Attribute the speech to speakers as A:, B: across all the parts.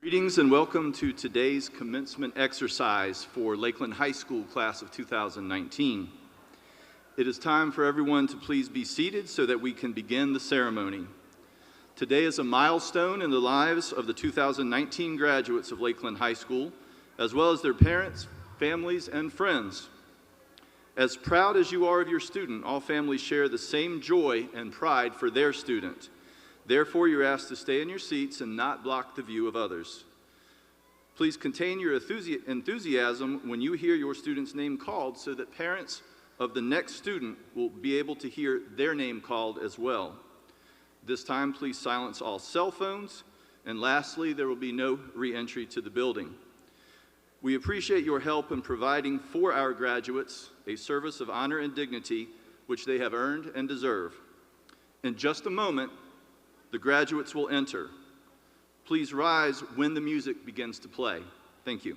A: Greetings and welcome to today's commencement exercise for Lakeland High School class of 2019. It is time for everyone to please be seated so that we can begin the ceremony. Today is a milestone in the lives of the 2019 graduates of Lakeland High School, as well as their parents, families, and friends. As proud as you are of your student, all families share the same joy and pride for their student. Therefore, you're asked to stay in your seats and not block the view of others. Please contain your enthusiasm when you hear your student's name called so that parents of the next student will be able to hear their name called as well. This time, please silence all cell phones. And lastly, there will be no re-entry to the building. We appreciate your help in providing for our graduates a service of honor and dignity which they have earned and deserve. In just a moment, the graduates will enter. Please rise when the music begins to play. Thank you.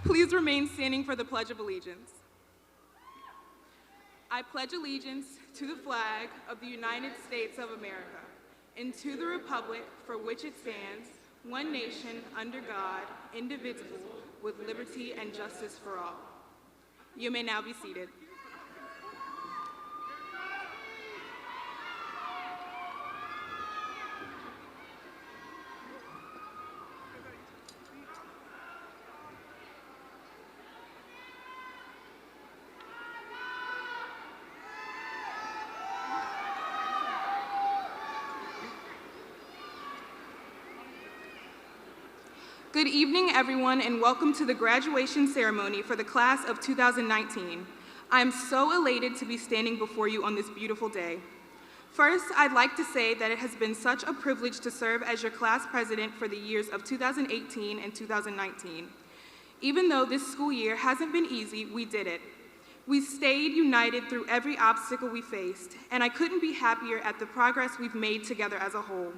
B: Please remain standing for the Pledge of Allegiance. I pledge allegiance to the flag of the United States of America and to the republic for which it stands, one nation, under God, indivisible, with liberty and justice for all. You may now be seated. Good evening, everyone, and welcome to the graduation ceremony for the class of 2019. I am so elated to be standing before you on this beautiful day. First, I'd like to say that it has been such a privilege to serve as your class president for the years of 2018 and 2019. Even though this school year hasn't been easy, we did it. We stayed united through every obstacle we faced, and I couldn't be happier at the progress we've made together as a whole.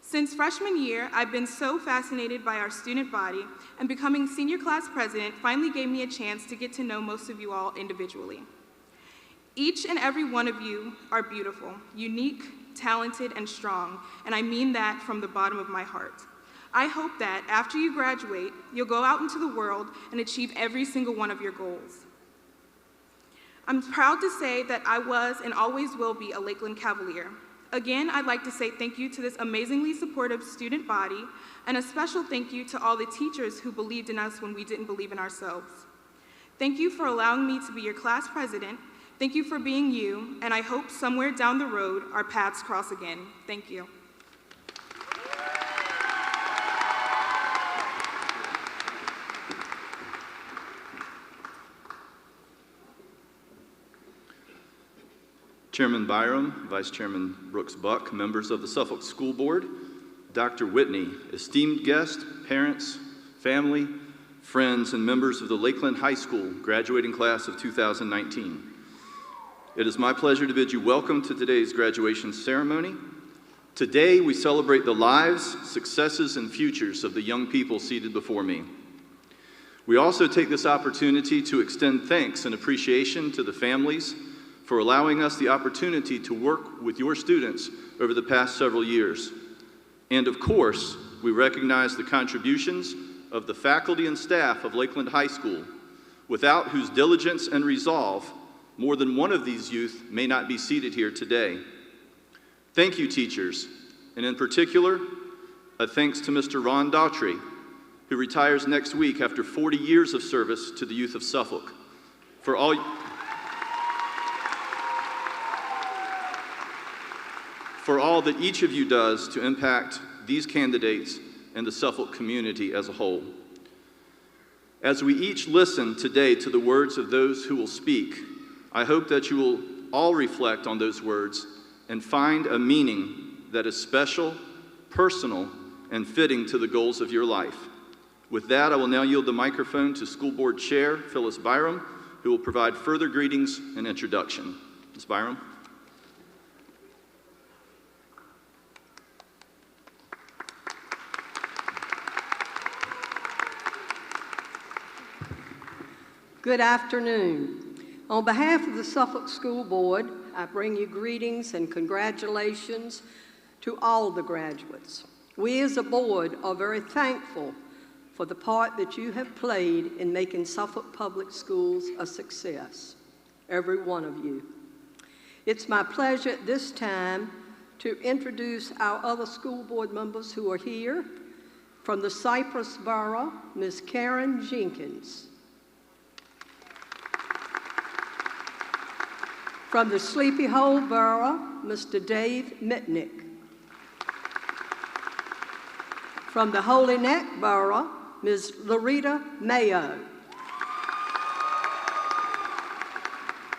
B: Since freshman year, I've been so fascinated by our student body, and becoming senior class president finally gave me a chance to get to know most of you all individually. Each and every one of you are beautiful, unique, talented, and strong, and I mean that from the bottom of my heart. I hope that after you graduate, you'll go out into the world and achieve every single one of your goals. I'm proud to say that I was and always will be a Lakeland Cavalier. Again, I'd like to say thank you to this amazingly supportive student body, and a special thank you to all the teachers who believed in us when we didn't believe in ourselves. Thank you for allowing me to be your class president. Thank you for being you, and I hope somewhere down the road our paths cross again. Thank you.
A: Chairman Byram, Vice Chairman Brooks Buck, members of the Suffolk School Board, Dr. Whitney, esteemed guests, parents, family, friends, and members of the Lakeland High School graduating class of 2019. It is my pleasure to bid you welcome to today's graduation ceremony. Today, we celebrate the lives, successes, and futures of the young people seated before me. We also take this opportunity to extend thanks and appreciation to the families for allowing us the opportunity to work with your students over the past several years. And of course, we recognize the contributions of the faculty and staff of Lakeland High School, without whose diligence and resolve, more than one of these youth may not be seated here today. Thank you, teachers, and in particular, a thanks to Mr. Ron Daughtry, who retires next week after 40 years of service to the youth of Suffolk. For all that each of you does to impact these candidates and the Suffolk community as a whole. As we each listen today to the words of those who will speak, I hope that you will all reflect on those words and find a meaning that is special, personal, and fitting to the goals of your life. With that, I will now yield the microphone to School Board Chair Phyllis Byram, who will provide further greetings and introduction. Ms. Byram.
C: Good afternoon. On behalf of the Suffolk School Board, I bring you greetings and congratulations to all the graduates. We as a board are very thankful for the part that you have played in making Suffolk Public Schools a success, every one of you. It's my pleasure at this time to introduce our other school board members who are here. From the Cypress Borough, Ms. Karen Jenkins. From the Sleepy Hole Borough, Mr. Dave Mitnick. From the Holy Neck Borough, Ms. Larita Mayo.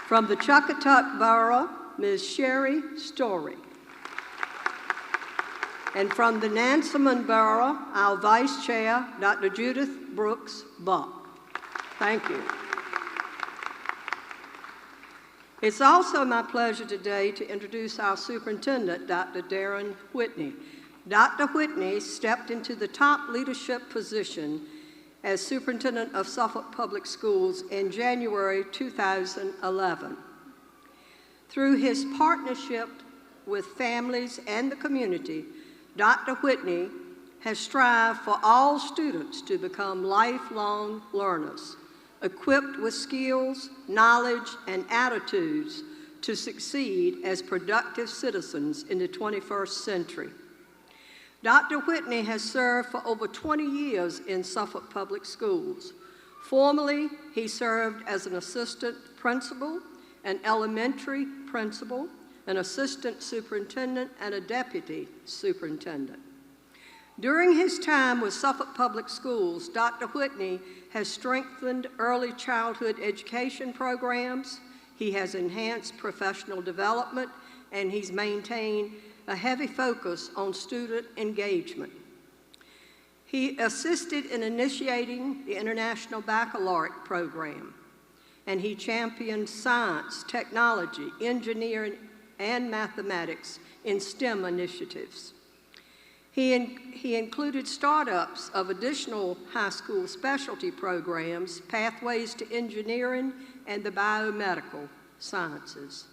C: From the Chuckatuck Borough, Ms. Sherry Story. And from the Nansemond Borough, our Vice Chair, Dr. Judith Brooks Buck. Thank you. It's also my pleasure today to introduce our superintendent, Dr. Darren Whitney. Dr. Whitney stepped into the top leadership position as Superintendent of Suffolk Public Schools in January 2011. Through his partnership with families and the community, Dr. Whitney has strived for all students to become lifelong learners, equipped with skills, knowledge, and attitudes to succeed as productive citizens in the 21st century. Dr. Whitney has served for over 20 years in Suffolk Public Schools. Formerly, he served as an assistant principal, an elementary principal, an assistant superintendent, and a deputy superintendent. During his time with Suffolk Public Schools, Dr. Whitney has strengthened early childhood education programs, he has enhanced professional development, and he's maintained a heavy focus on student engagement. He assisted in initiating the International Baccalaureate program, and he championed science, technology, engineering, and mathematics in STEM initiatives. He included startups of additional high school specialty programs, pathways to engineering, and the biomedical sciences,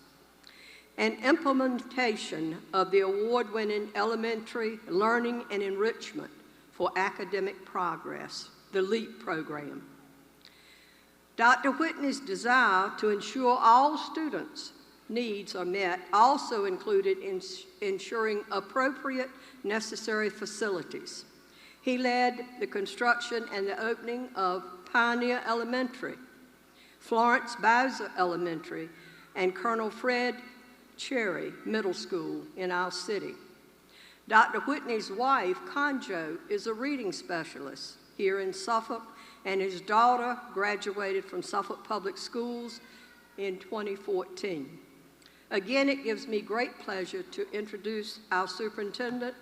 C: and implementation of the award-winning Elementary Learning and Enrichment for Academic Progress, the LEAP program. Dr. Whitney's desire to ensure all students' needs are met also included in ensuring appropriate necessary facilities. He led the construction and the opening of Pioneer Elementary, Florence Bowser Elementary, and Colonel Fred Cherry Middle School in our city. Dr. Whitney's wife, Conjo, is a reading specialist here in Suffolk, and his daughter graduated from Suffolk Public Schools in 2014. Again, it gives me great pleasure to introduce our superintendent,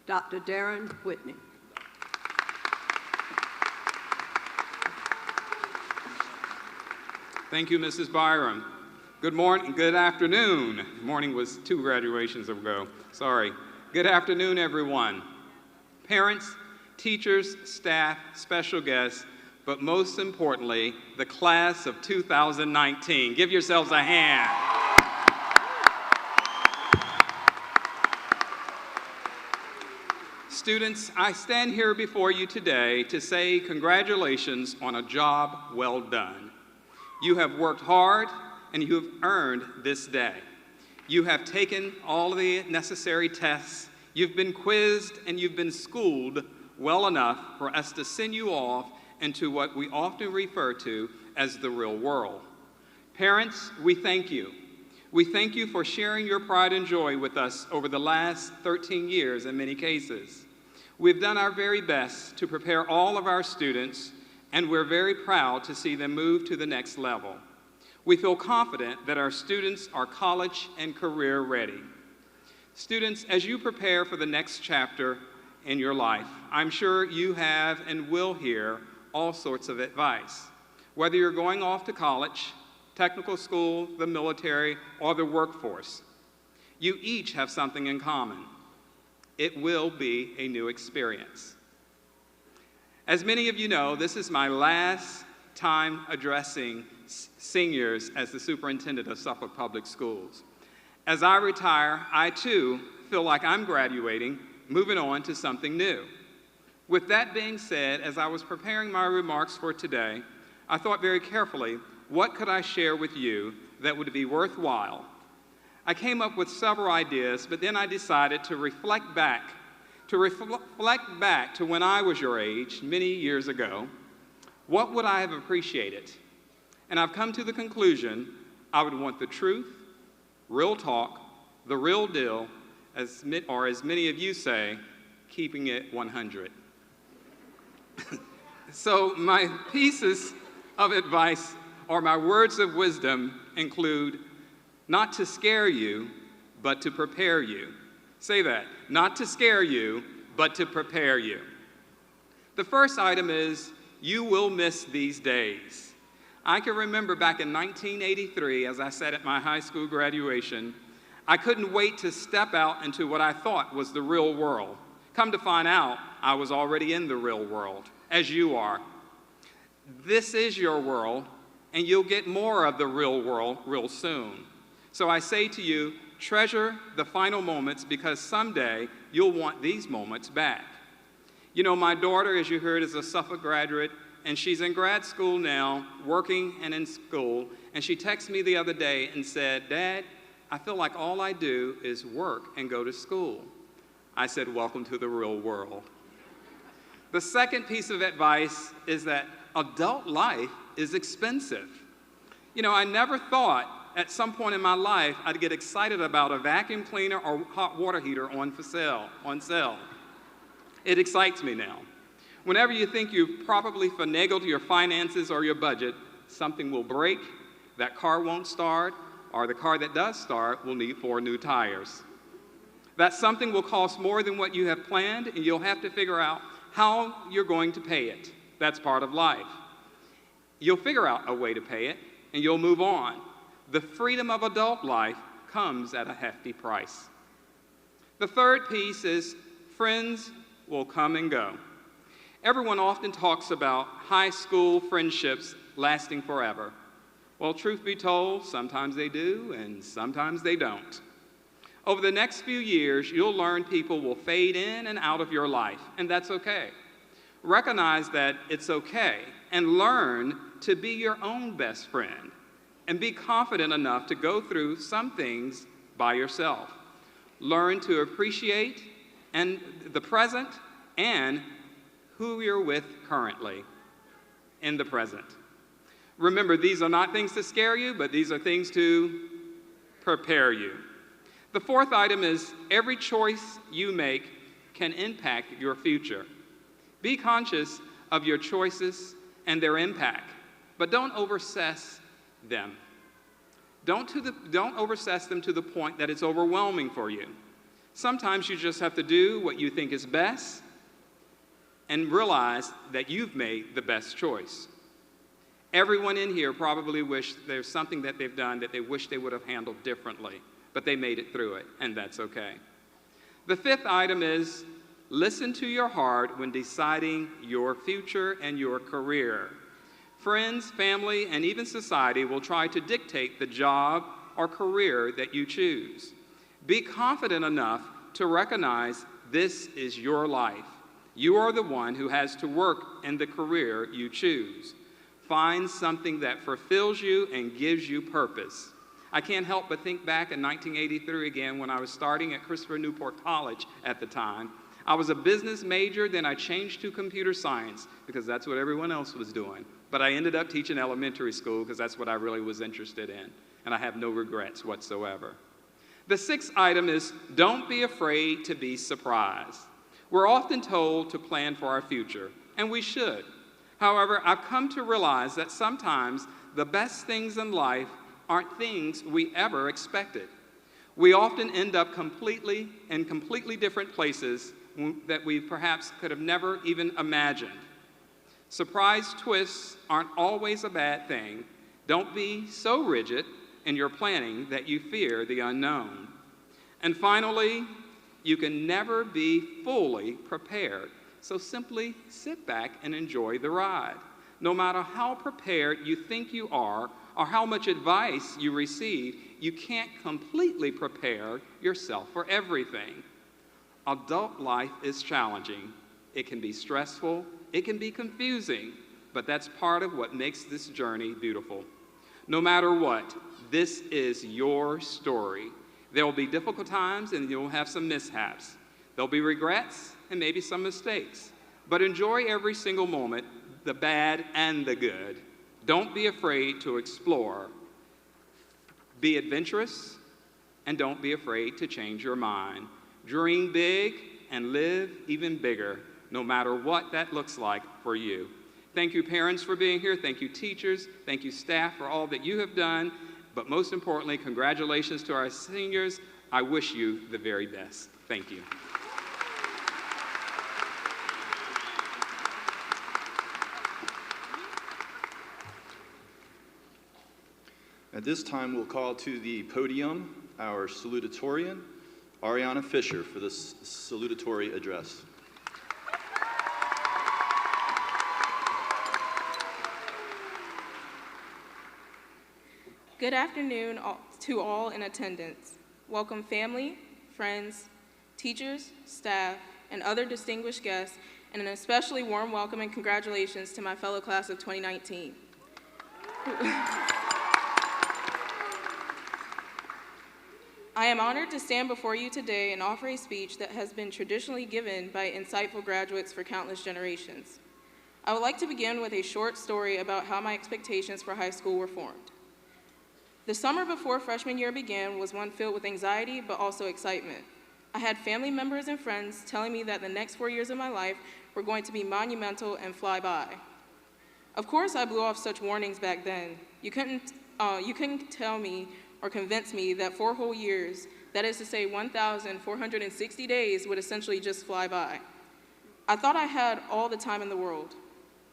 C: Dr. Darren Whitney.
D: Thank you, Mrs. Byram. Good morning, good afternoon. Morning was 2 graduations ago, sorry. Good afternoon, everyone. Parents, teachers, staff, special guests, but most importantly, the class of 2019. Give yourselves a hand. Students, I stand here before you today to say congratulations on a job well done. You have worked hard and you have earned this day. You have taken all the necessary tests, you've been quizzed, and you've been schooled well enough for us to send you off into what we often refer to as the real world. Parents, we thank you. We thank you for sharing your pride and joy with us over the last 13 years in many cases. We've done our very best to prepare all of our students, and we're very proud to see them move to the next level. We feel confident that our students are college and career ready. Students, as you prepare for the next chapter in your life, I'm sure you have and will hear all sorts of advice. Whether you're going off to college, technical school, the military, or the workforce, you each have something in common. It will be a new experience. As many of you know, this is my last time addressing seniors as the superintendent of Suffolk Public Schools. As I retire, I too feel like I'm graduating, moving on to something new. With that being said, as I was preparing my remarks for today, I thought very carefully, what could I share with you that would be worthwhile? I came up with several ideas, but then I decided to reflect back to when I was your age, many years ago. What would I have appreciated? And I've come to the conclusion I would want the truth, real talk, the real deal, or as many of you say, keeping it 100. So my pieces of advice or my words of wisdom include not to scare you, but to prepare you. Say that, not to scare you, but to prepare you. The first item is, you will miss these days. I can remember back in 1983, as I sat at my high school graduation, I couldn't wait to step out into what I thought was the real world. Come to find out, I was already in the real world. as you are. This is your world, and you'll get more of the real world real soon. So I say to you, treasure the final moments, because someday you'll want these moments back. You know, my daughter, as you heard, is a Suffolk graduate, and she's in grad school now, working and in school, and she texted me the other day and said, "Dad, I feel like all I do is work and go to school." I said, "Welcome to the real world." The second piece of advice is that adult life is expensive. You know, I never thought at some point in my life I'd get excited about a vacuum cleaner or hot water heater on sale. It excites me now. Whenever you think you've probably finagled your finances or your budget, something will break, that car won't start, or the car that does start will need 4 new tires. That something will cost more than what you have planned, and you'll have to figure out how you're going to pay it. That's part of life. You'll figure out a way to pay it, and you'll move on. The freedom of adult life comes at a hefty price. The third piece is friends will come and go. Everyone often talks about high school friendships lasting forever. Well, truth be told, sometimes they do and sometimes they don't. Over the next few years, you'll learn people will fade in and out of your life, and that's okay. Recognize that it's okay and learn to be your own best friend and be confident enough to go through some things by yourself. Learn to appreciate the present and who you're with currently in the present. Remember, these are not things to scare you, but these are things to prepare you. The fourth item is every choice you make can impact your future. Be conscious of your choices and their impact, but don't oversess them. Don't oversess them to the point that it's overwhelming for you. Sometimes you just have to do what you think is best and realize that you've made the best choice. Everyone in here probably wish there's something that they've done that they wish they would have handled differently, but they made it through it, and that's okay. The fifth item is listen to your heart when deciding your future and your career. Friends, family, and even society will try to dictate the job or career that you choose. Be confident enough to recognize this is your life. You are the one who has to work in the career you choose. Find something that fulfills you and gives you purpose. I can't help but think back in 1983 again when I was starting at Christopher Newport College at the time. I was a business major, then I changed to computer science because that's what everyone else was doing. But I ended up teaching elementary school because that's what I really was interested in, and I have no regrets whatsoever. The sixth item is don't be afraid to be surprised. We're often told to plan for our future, and we should. However, I've come to realize that sometimes the best things in life aren't things we ever expected. We often end up in completely different places that we perhaps could have never even imagined. Surprise twists aren't always a bad thing. Don't be so rigid in your planning that you fear the unknown. And finally, you can never be fully prepared, so simply sit back and enjoy the ride. No matter how prepared you think you are or how much advice you receive, you can't completely prepare yourself for everything. Adult life is challenging. It can be stressful, it can be confusing, but that's part of what makes this journey beautiful. No matter what, this is your story. There will be difficult times and you'll have some mishaps. There'll be regrets and maybe some mistakes. But enjoy every single moment, the bad and the good. Don't be afraid to explore. Be adventurous and don't be afraid to change your mind. Dream big and live even bigger, no matter what that looks like for you. Thank you, parents, for being here. Thank you, teachers. Thank you, staff, for all that you have done. But most importantly, congratulations to our seniors. I wish you the very best. Thank you.
A: At this time, we'll call to the podium our salutatorian, Ariana Fisher, for this salutatory address.
B: Good afternoon to all in attendance. Welcome family, friends, teachers, staff, and other distinguished guests, and an especially warm welcome and congratulations to my fellow class of 2019. I am honored to stand before you today and offer a speech that has been traditionally given by insightful graduates for countless generations. I would like to begin with a short story about how my expectations for high school were formed. The summer before freshman year began was one filled with anxiety, but also excitement. I had family members and friends telling me that the next 4 years of my life were going to be monumental and fly by. Of course, I blew off such warnings back then. You couldn't tell me or convince me that 4 whole years, that is to say 1,460 days, would essentially just fly by. I thought I had all the time in the world.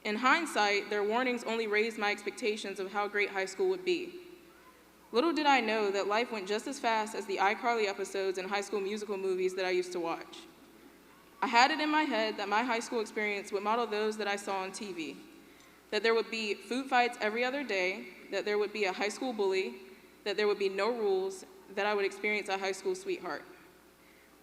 B: In hindsight, their warnings only raised my expectations of how great high school would be. Little did I know that life went just as fast as the iCarly episodes and High School Musical movies that I used to watch. I had it in my head that my high school experience would model those that I saw on TV, that there would be food fights every other day, that there would be a high school bully, that there would be no rules, that I would experience a high school sweetheart.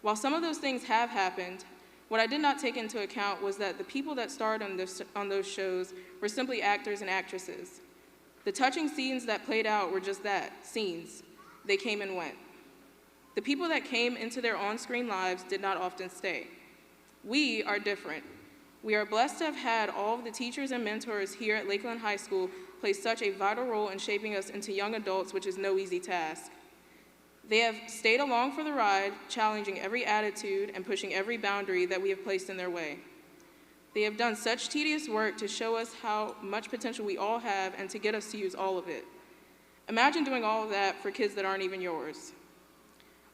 B: While some of those things have happened, what I did not take into account was that the people that starred on those shows were simply actors and actresses. The touching scenes that played out were just that, scenes. They came and went. The people that came into their on-screen lives did not often stay. We are different. We are blessed to have had all of the teachers and mentors here at Lakeland High School play such a vital role in shaping us into young adults, which is no easy task. They have stayed along for the ride, challenging every attitude and pushing every boundary that we have placed in their way. They have done such tedious work to show us how much potential we all have and to get us to use all of it. Imagine doing all of that for kids that aren't even yours.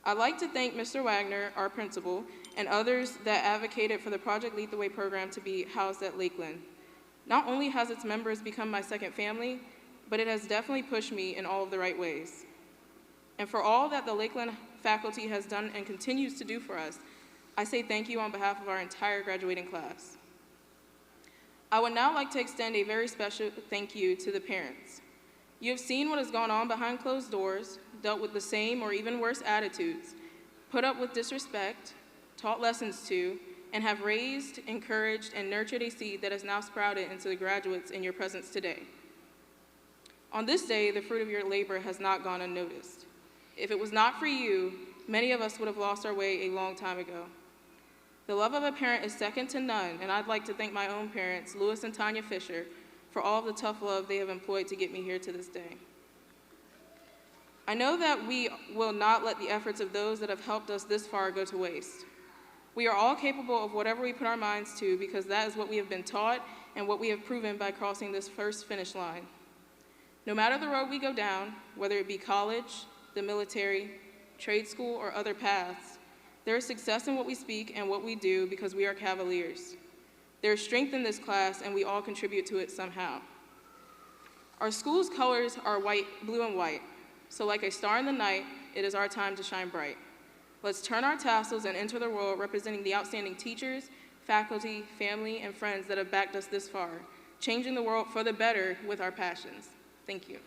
B: I'd like to thank Mr. Wagner, our principal, and others that advocated for the Project Lead the Way program to be housed at Lakeland. Not only has its members become my second family, but it has definitely pushed me in all of the right ways. And for all that the Lakeland faculty has done and continues to do for us, I say thank you on behalf of our entire graduating class. I would now like to extend a very special thank you to the parents. You have seen what has gone on behind closed doors, dealt with the same or even worse attitudes, put up with disrespect, taught lessons to, and have raised, encouraged, and nurtured a seed that has now sprouted into the graduates in your presence today. On this day, the fruit of your labor has not gone unnoticed. If it was not for you, many of us would have lost our way a long time ago. The love of a parent is second to none, and I'd like to thank my own parents, Louis and Tanya Fisher, for all of the tough love they have employed to get me here to this day. I know that we will not let the efforts of those that have helped us this far go to waste. We are all capable of whatever we put our minds to because that is what we have been taught and what we have proven by crossing this first finish line. No matter the road we go down, whether it be college, the military, trade school, or other paths, there is success in what we speak and what we do because we are Cavaliers. There is strength in this class and we all contribute to it somehow. Our school's colors are blue and white, so like a star in the night, it is our time to shine bright. Let's turn our tassels and enter the world representing the outstanding teachers, faculty, family, and friends that have backed us this far, changing the world for the better with our passions. Thank you.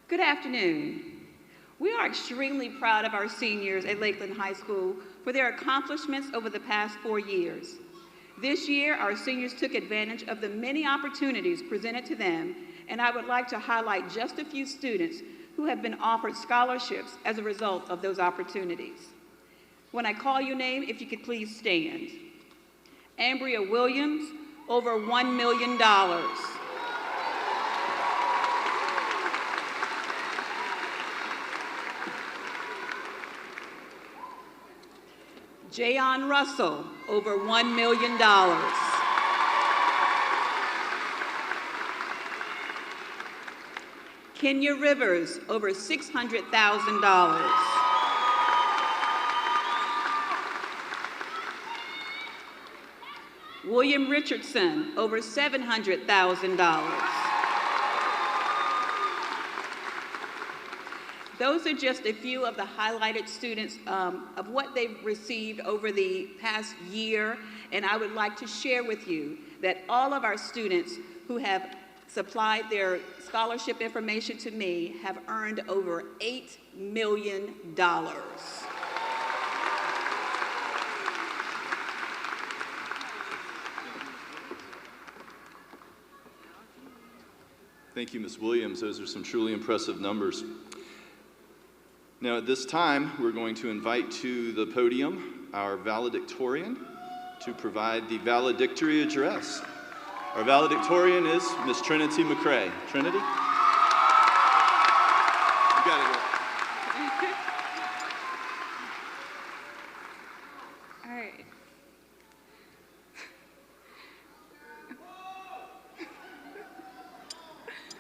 E: Good afternoon. We are extremely proud of our seniors at Lakeland High School for their accomplishments over the past 4 years. This year, our seniors took advantage of the many opportunities presented to them, and I would like to highlight just a few students who have been offered scholarships as a result of those opportunities. When I call your name, if you could please stand. Ambria Williams, over $1 million. Jayon Russell, over $1 million. Kenya Rivers, over $600,000. William Richardson, over $700,000. Those are just a few of the highlighted students of what they've received over the past year, and I would like to share with you that all of our students who have supplied their scholarship information to me have earned over $8 million.
A: Thank you, Ms. Williams. Those are some truly impressive numbers. Now, at this time, we're going to invite to the podium our valedictorian to provide the valedictory address. Our valedictorian is Ms. Trinity McCrae. Trinity? You got it.
B: All right.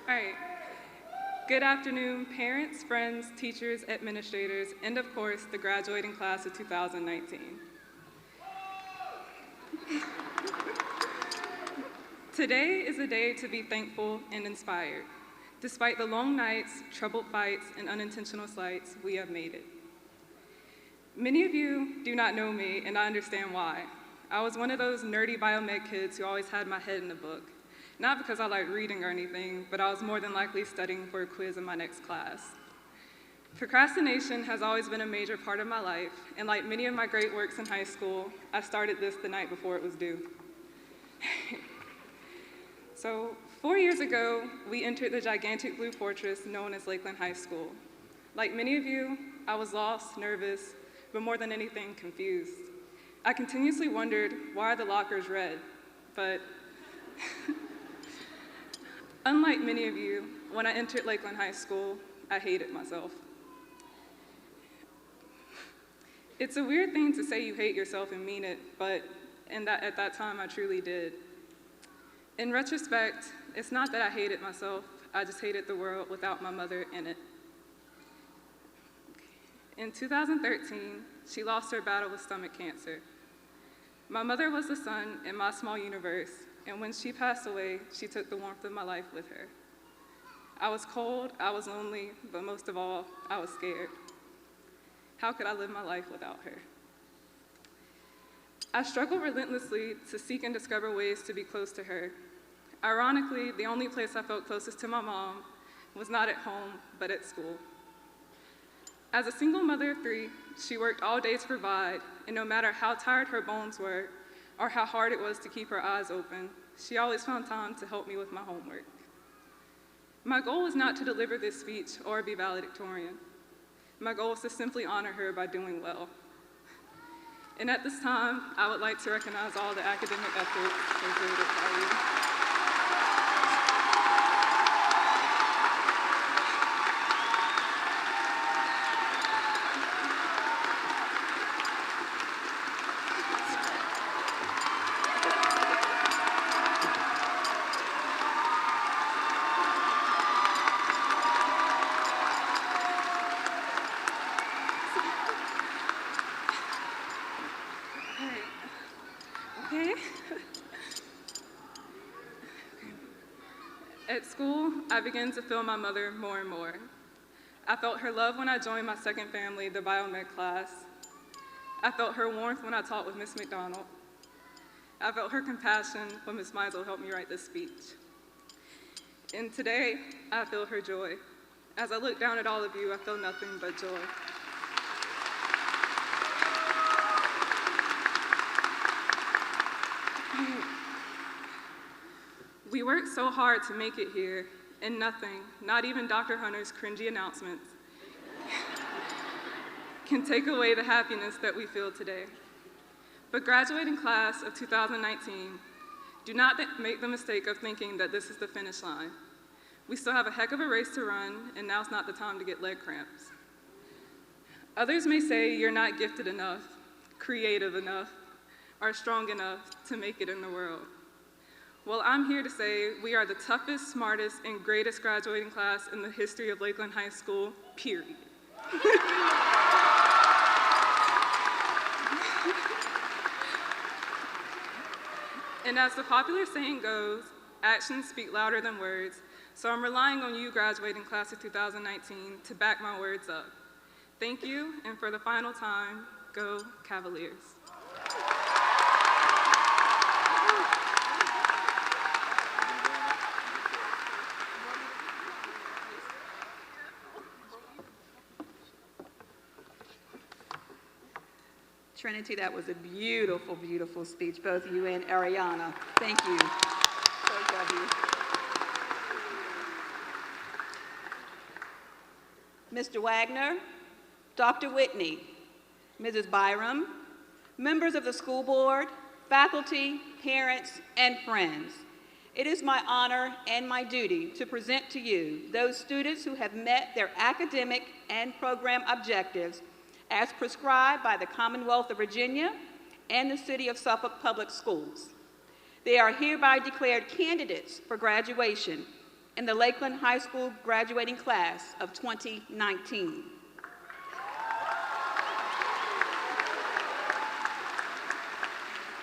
B: All right. Good afternoon, parents, friends, teachers, administrators, and of course, the graduating class of 2019. Today is a day to be thankful and inspired. Despite the long nights, troubled fights, and unintentional slights, we have made it. Many of you do not know me, and I understand why. I was one of those nerdy biomed kids who always had my head in a book. Not because I liked reading or anything, but I was more than likely studying for a quiz in my next class. Procrastination has always been a major part of my life, and like many of my great works in high school, I started this the night before it was due. So 4 years ago, we entered the gigantic blue fortress known as Lakeland High School. Like many of you, I was lost, nervous, but more than anything, confused. I continuously wondered, why are the lockers red? But unlike many of you, when I entered Lakeland High School, I hated myself. It's a weird thing to say you hate yourself and mean it, but at that time, I truly did. In retrospect, it's not that I hated myself, I just hated the world without my mother in it. In 2013, she lost her battle with stomach cancer. My mother was the sun in my small universe, and when she passed away, she took the warmth of my life with her. I was cold, I was lonely, but most of all, I was scared. How could I live my life without her? I struggled relentlessly to seek and discover ways to be close to her. Ironically, the only place I felt closest to my mom was not at home, but at school. As a single mother of 3, she worked all day to provide, and no matter how tired her bones were, or how hard it was to keep her eyes open, she always found time to help me with my homework. My goal was not to deliver this speech or be valedictorian. My goal was to simply honor her by doing well. And at this time, I would like to recognize all the academic efforts exerted by you. At school, I began to feel my mother more and more. I felt her love when I joined my second family, the biomed class. I felt her warmth when I taught with Miss McDonald. I felt her compassion when Miss Meisel helped me write this speech. And today, I feel her joy. As I look down at all of you, I feel nothing but joy. We worked so hard to make it here, and nothing, not even Dr. Hunter's cringy announcements, can take away the happiness that we feel today. But graduating class of 2019, do not make the mistake of thinking that this is the finish line. We still have a heck of a race to run, and now's not the time to get leg cramps. Others may say you're not gifted enough, creative enough, or strong enough to make it in the world. Well, I'm here to say we are the toughest, smartest, and greatest graduating class in the history of Lakeland High School, period. And as the popular saying goes, actions speak louder than words, So I'm relying on you, graduating class of 2019, to back my words up. Thank you, and for the final time, go Cavaliers.
E: Trinity, that was a beautiful, beautiful speech, both you and Ariana. Thank you. So proud of you. Mr. Wagner, Dr. Whitney, Mrs. Byram, members of the school board, faculty, parents, and friends. It is my honor and my duty to present to you those students who have met their academic and program objectives as prescribed by the Commonwealth of Virginia and the City of Suffolk Public Schools. They are hereby declared candidates for graduation in the Lakeland High School graduating class of 2019.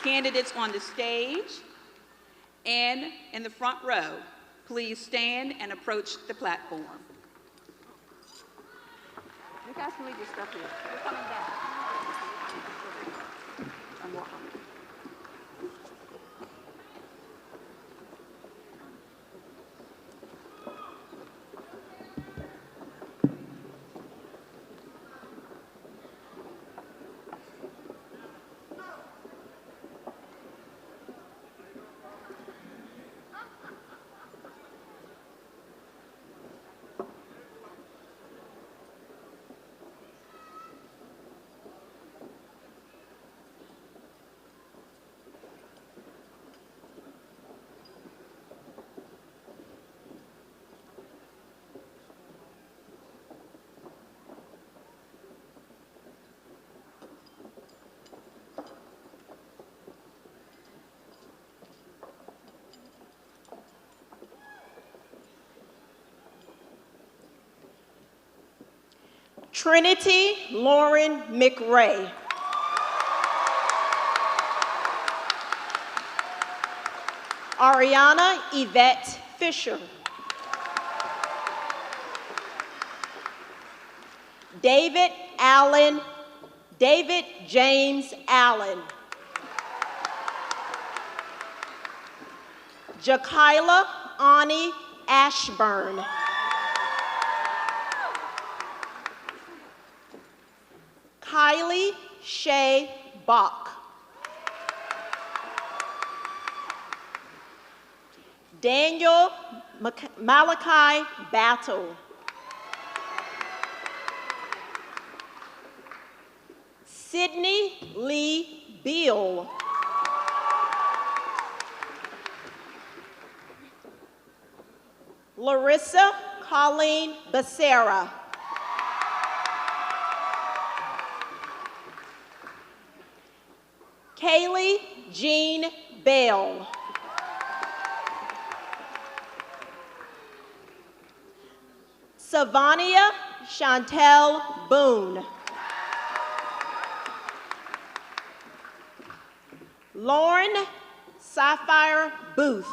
E: Candidates on the stage and in the front row, please stand and approach the platform. You guys can leave your stuff here. We're coming back. I'm walking.
F: Trinity Lauren McRae. Ariana Yvette Fisher. David James Allen. Jakayla Ani Ashburn. Kylie Shay Bach. Daniel Malachi Battle. Sydney Lee Beal. Larissa Colleen Becerra. Kaylee Jean Bell. Savania Chantel Boone. Lauren Sapphire Booth.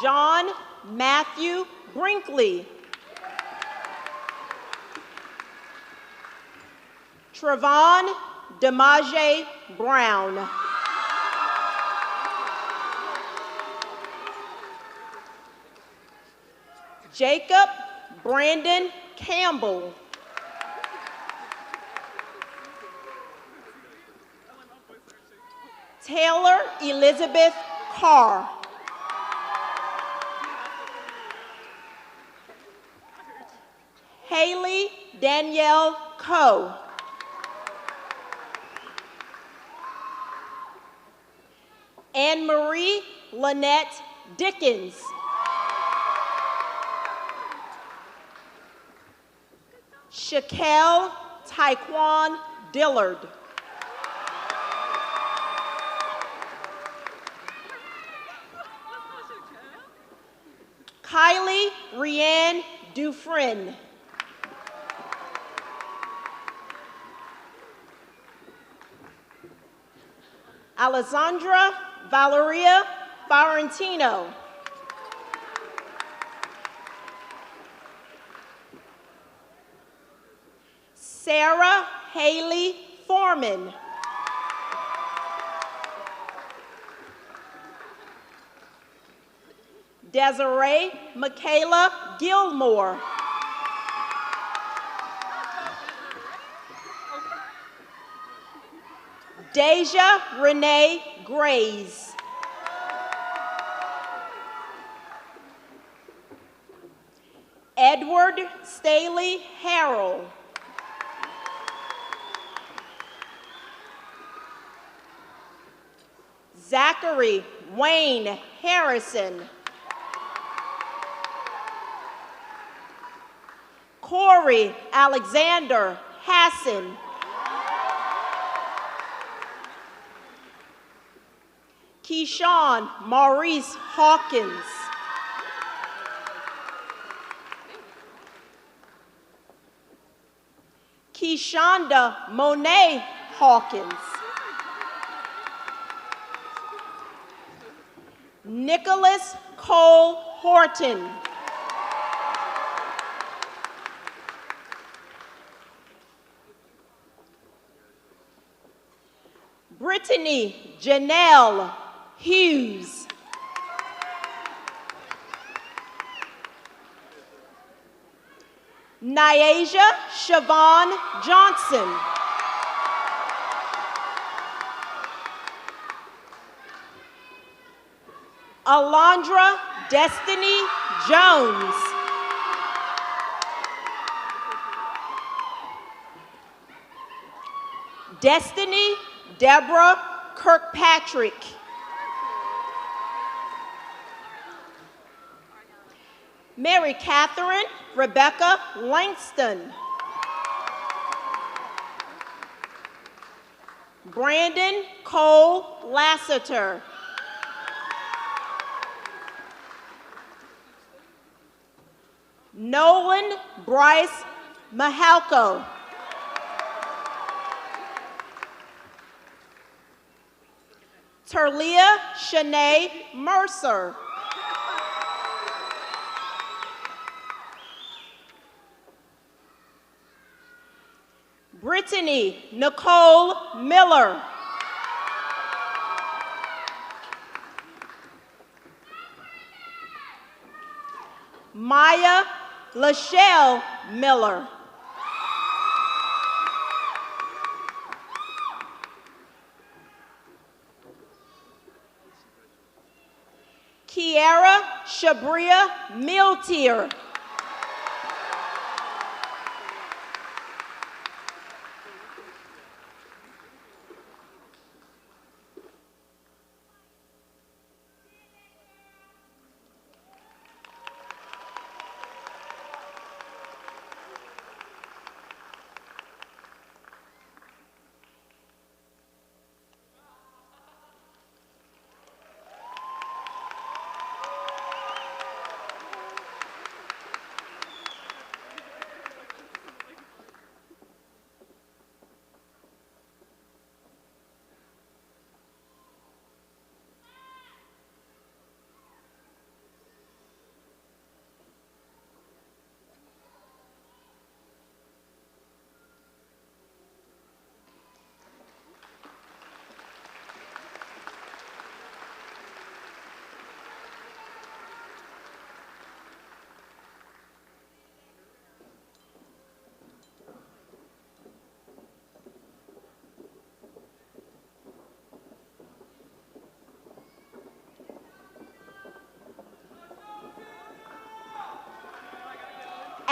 F: John Matthew Brinkley. Trevon DeMaje Brown. Jacob Brandon Campbell. Taylor Elizabeth Carr. Haley Danielle Coe. Anne-Marie Lynette Dickens. Shaquelle Taekwon Dillard. Kylie Rianne Dufresne. Alessandra Valeria Fiorentino. Sarah Haley Foreman. Desiree Michaela Gilmore. Deja Renee Grays. Edward Staley Harrell. Zachary Wayne Harrison. Corey Alexander Hassan. Keyshawn Maurice Hawkins. Keyshonda Monet Hawkins. Nicholas Cole Horton. Brittany Janelle Hughes. Nyasia Siobhan Johnson. Alondra Destiny Jones. Destiny Deborah Kirkpatrick. Mary Catherine Rebecca Langston. Brandon Cole Lassiter. Nolan Bryce Mahalko. Terlia Shanae Mercer. Brittany Nicole Miller. Maya Lachelle Miller. Kiara Shabria Miltier.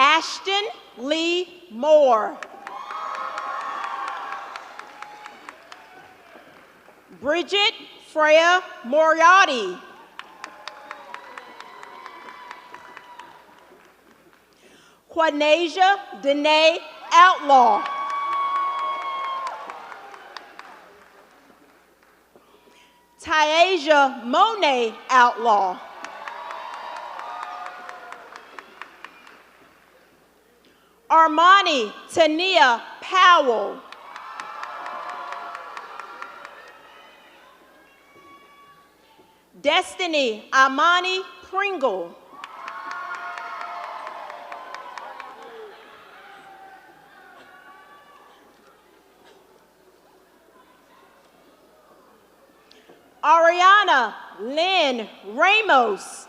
F: Ashton Lee Moore. Bridget Freya Moriarty. Quanasia Danae Outlaw. Tyasia Monet Outlaw. Armani Tania Powell. Destiny Amani Pringle. Ariana Lynn Ramos.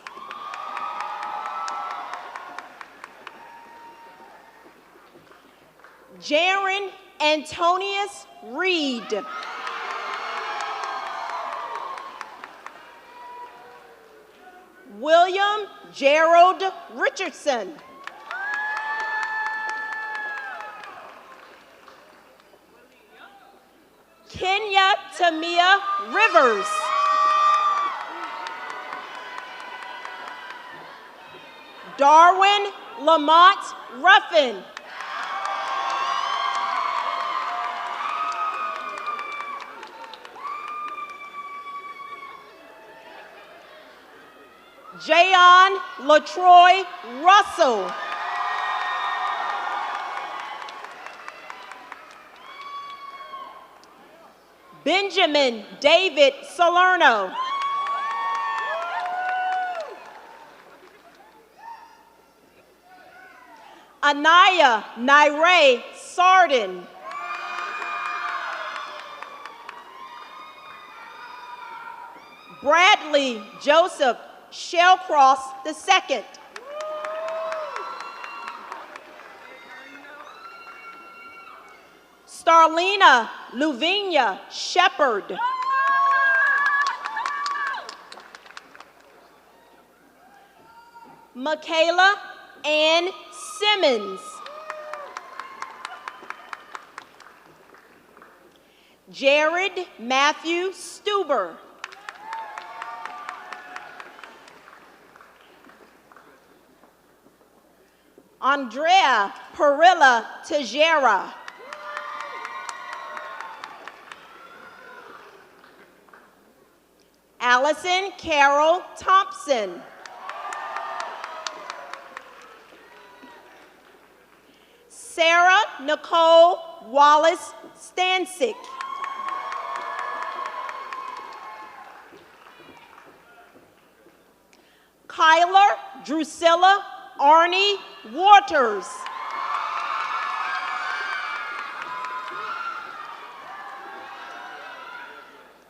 F: Jaron Antonius Reed. William Gerald Richardson. Kenya Tamia Rivers. Darwin Lamont Ruffin. Jayon LaTroy Russell. Benjamin David Salerno. Anaya Naire Sardin. Bradley Joseph Shellcross II. Starlina Luvinia Shepard. Michaela Ann Simmons. Jared Matthew Stuber. Andrea Perilla Tejera. Allison Carol Thompson. Sarah Nicole Wallace Stansick. Kyler Drusilla Arnie Waters.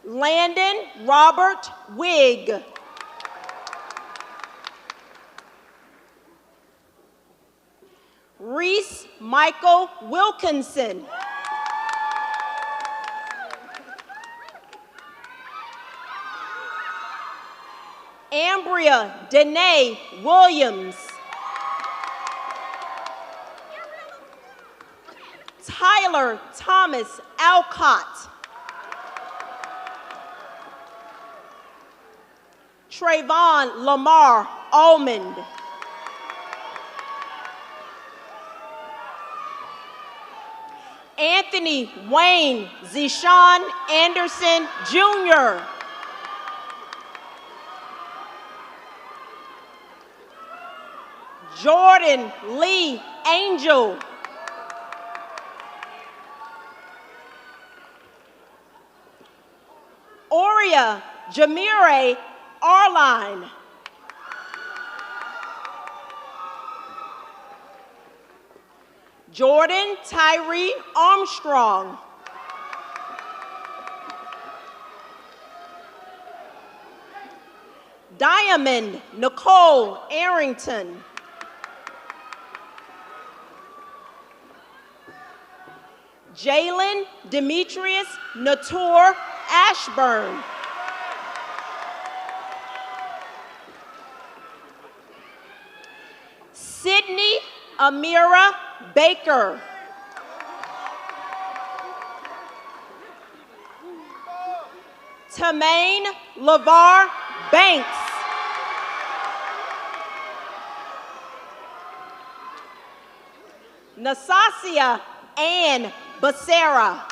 F: Landon Robert Wigg. Reese Michael Wilkinson. Ambria Danae Williams. Tyler Thomas Alcott. Trayvon Lamar Almond. Anthony Wayne Zishawn Anderson Jr. Jordan Lee Angel. Oria Jamire Arline. Jordan Tyree Armstrong. Diamond Nicole Arrington. Jalen Demetrius Natur Ashburn. Sydney Amira Baker. Tamaine LeVar Banks. Nasasia Ann Becerra.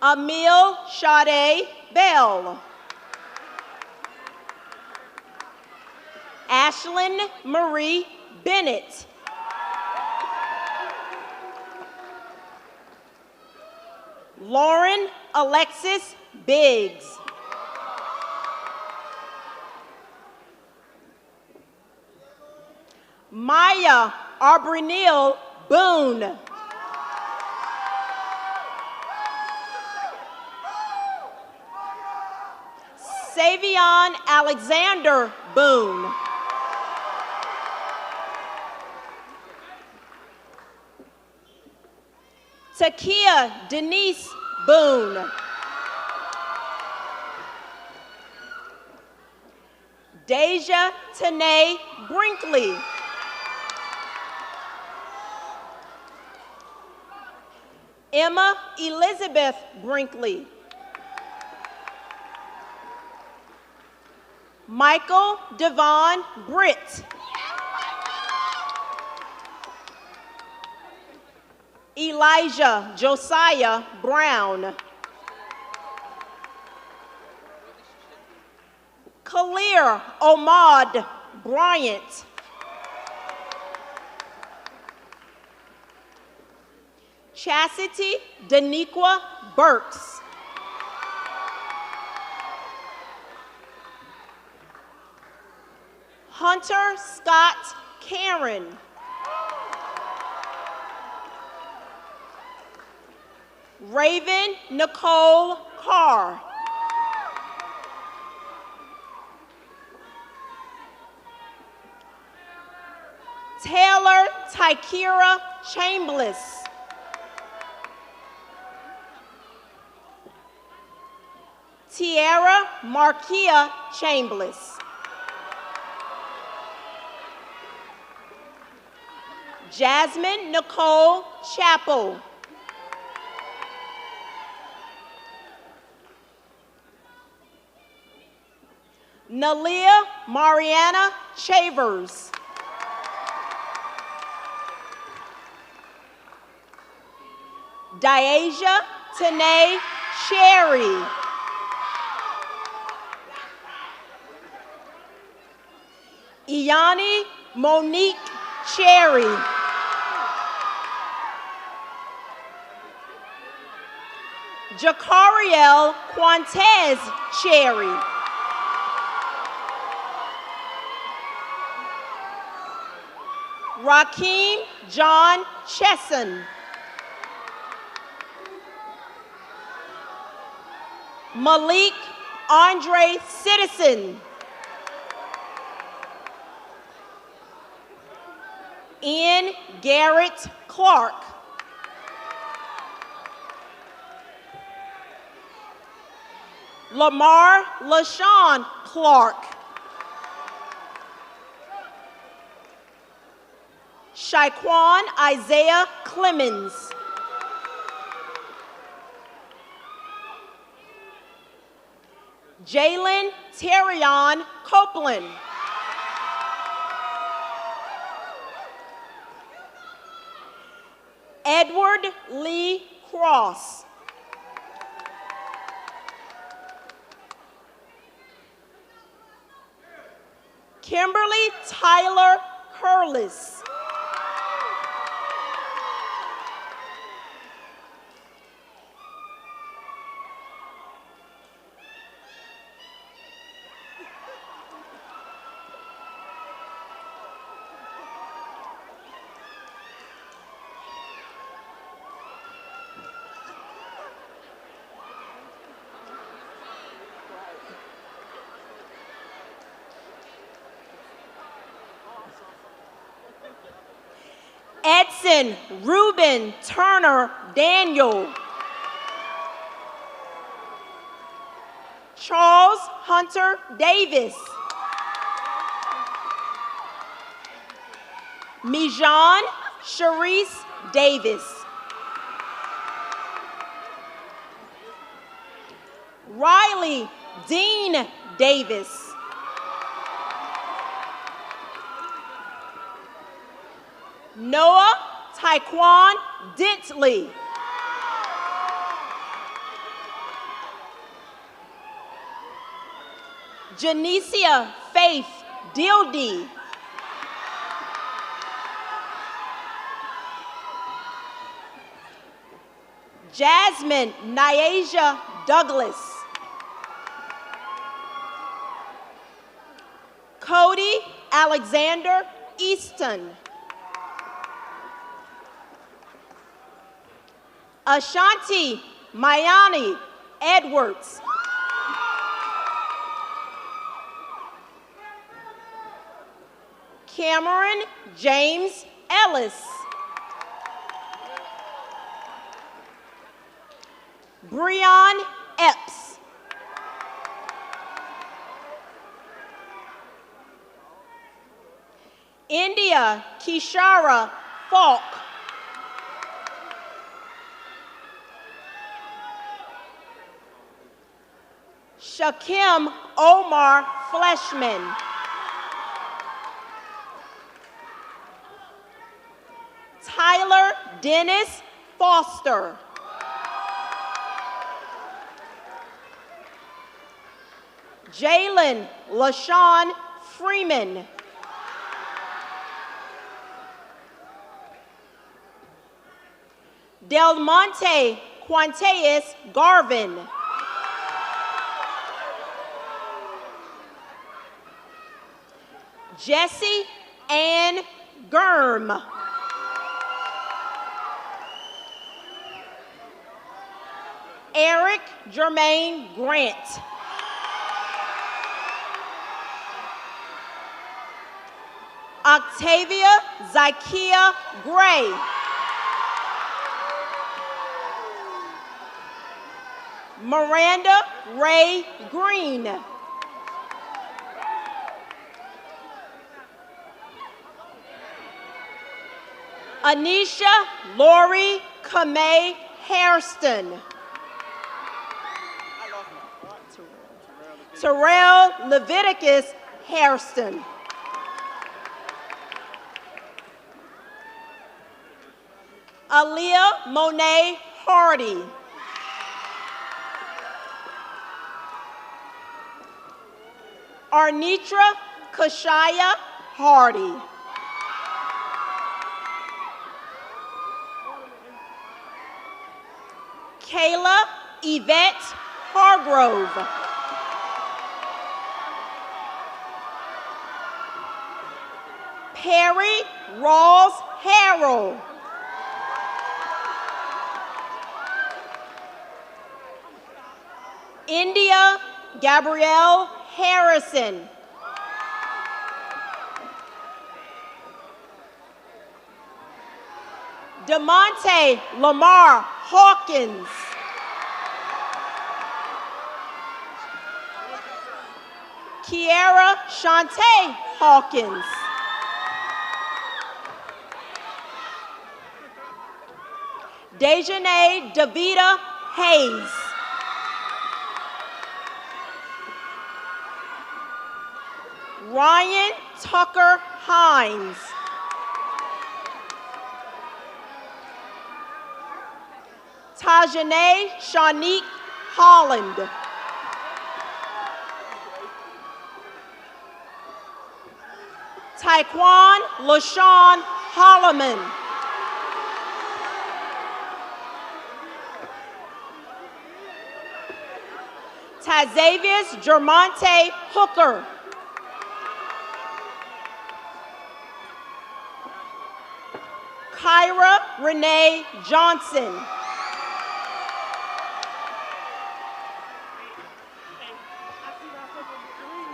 F: Emil Sade Bell. Ashlyn Marie Bennett. Lauren Alexis Biggs. Maya Arbrinil Boone. Savion Alexander Boone. Takia Denise Boone. Deja Tanae Brinkley. Emma Elizabeth Brinkley. Michael Devon Britt. Elijah Josiah Brown. Kalir Omad Bryant. Chastity Daniqua Burks. Hunter Scott Karen. Raven Nicole Carr. Taylor Tykira Chambliss. Tiara Markia Chambliss. Jasmine Nicole Chappell. Nalia Mariana Chavers. Diasia Tanae Cherry. Iani Monique Cherry. Jacariel Quantez Cherry. Rakeem John Chesson. Malik Andre Citizen. Ian Garrett Clark. Lamar LaShawn Clark. Shaquan Isaiah Clemens. Jalen Terrion Copeland. Edward Lee Cross. Kimberly Tyler Curlis. Edson Ruben Turner Daniel. Charles Hunter Davis. Mijan Sharice Davis. Riley Dean Davis. Noah Taekwon Dentley. Janicia Faith Dildy. Jasmine Nyasia Douglas. Cody Alexander Easton. Ashanti Mayani Edwards. Cameron James Ellis. Breon Epps. India Kishara Falk. Shakim Omar Fleshman. Tyler Dennis Foster. Jalen LaShawn Freeman. Del Monte Quanteus Garvin. Jesse Ann Germ. Eric Jermaine Grant. Octavia Zykia Gray. Miranda Ray Green. Anisha Lori Kamei Hairston. Terrell Leviticus Hairston. Aaliyah Monet Hardy. Arnitra Kashaya Hardy. Kayla Yvette Hargrove. Perry Rawls Harrell. India Gabrielle Harrison. DeMonte Lamar Hawkins. Kiara Shantae Hawkins. Dejanay Davida Hayes. Ryan Tucker Hines. Tajane Shanique Holland. Taekwon LaShawn Holloman. Tazavius Germonte Hooker. Kyra Renee Johnson.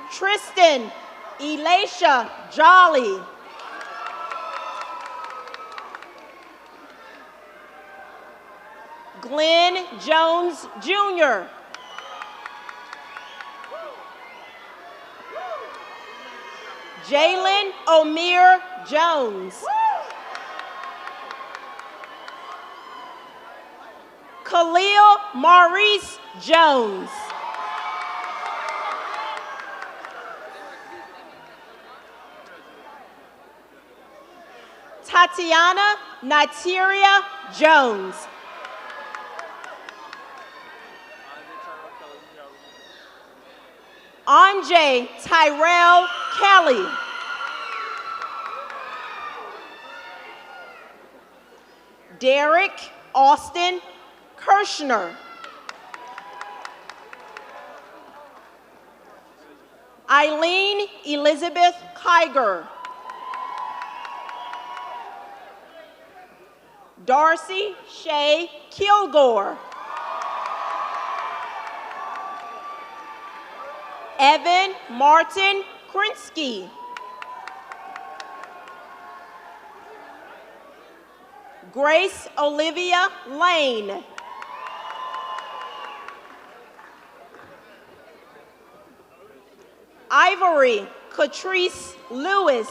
F: Tristan Elisha Jolly. Glenn Jones Jr. Jalen O'Meara Jones. Khalil Maurice Jones. Tatiana Niteria Jones. Anjay Tyrell Kelly. Derek Austin Kirshner. Eileen Elizabeth Kiger. Darcy Shay Kilgore. Evan Martin Krinsky. Grace Olivia Lane. Ivory Catrice Lewis.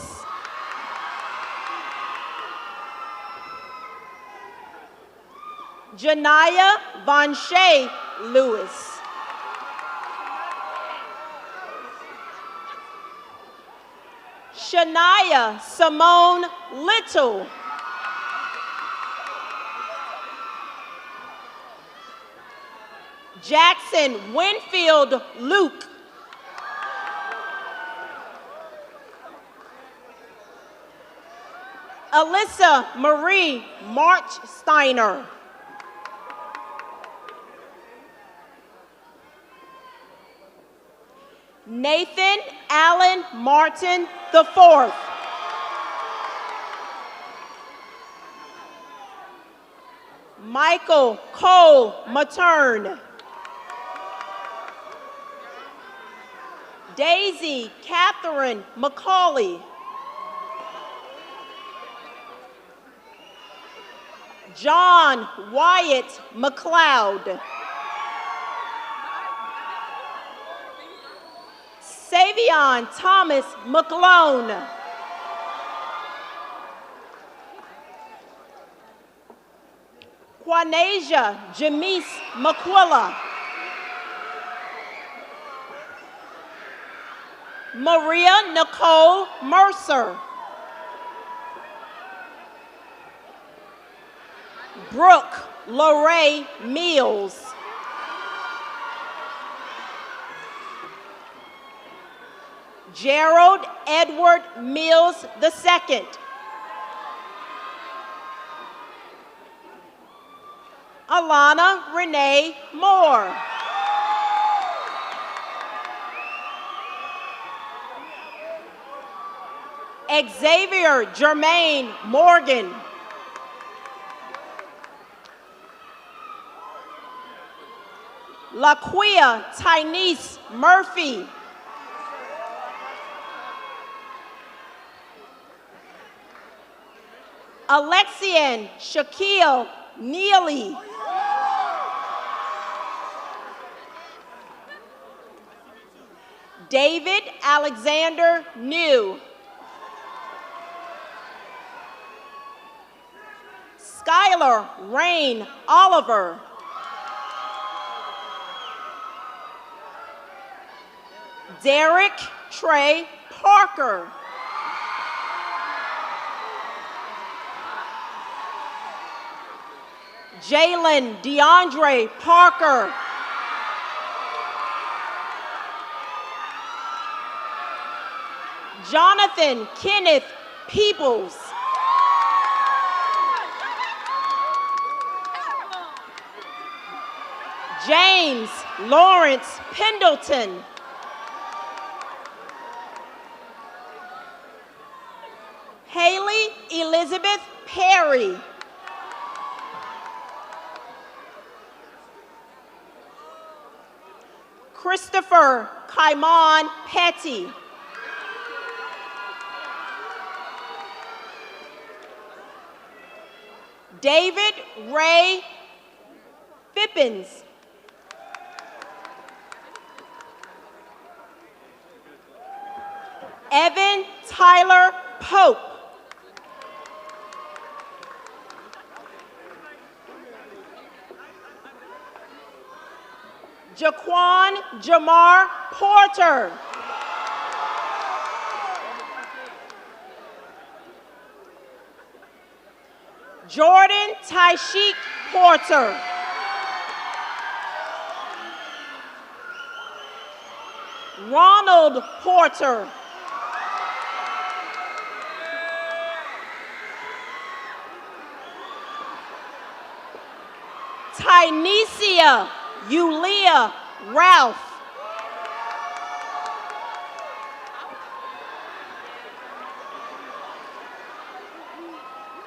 F: Janaya Von Shea Lewis. Shania Simone Little. Jackson Winfield Luke. Alyssa Marie Marchsteiner. Nathan Allen Martin IV. Michael Cole Matern. Daisy Catherine McCauley. John Wyatt McLeod. Savion Thomas McLone. Quanasia Jamise McQuilla. Maria Nicole Mercer. Brooke Lorraine Mills. Gerald Edward Mills II. Alana Renee Moore. Xavier Jermaine Morgan. LaQuia Tynice Murphy. Alexian Shaquille Neely. David Alexander New. Skylar Rain Oliver. Derek Trey Parker. Jalen DeAndre Parker. Jonathan Kenneth Peebles. James Lawrence Pendleton. Haley Elizabeth Perry. Christopher Kaimon Petty. David Ray Fippins. Evan Tyler Pope. Jaquan Jamar Porter. Jordan Tyshik Porter. Ronald Porter. Tynesia Yulia Ralph.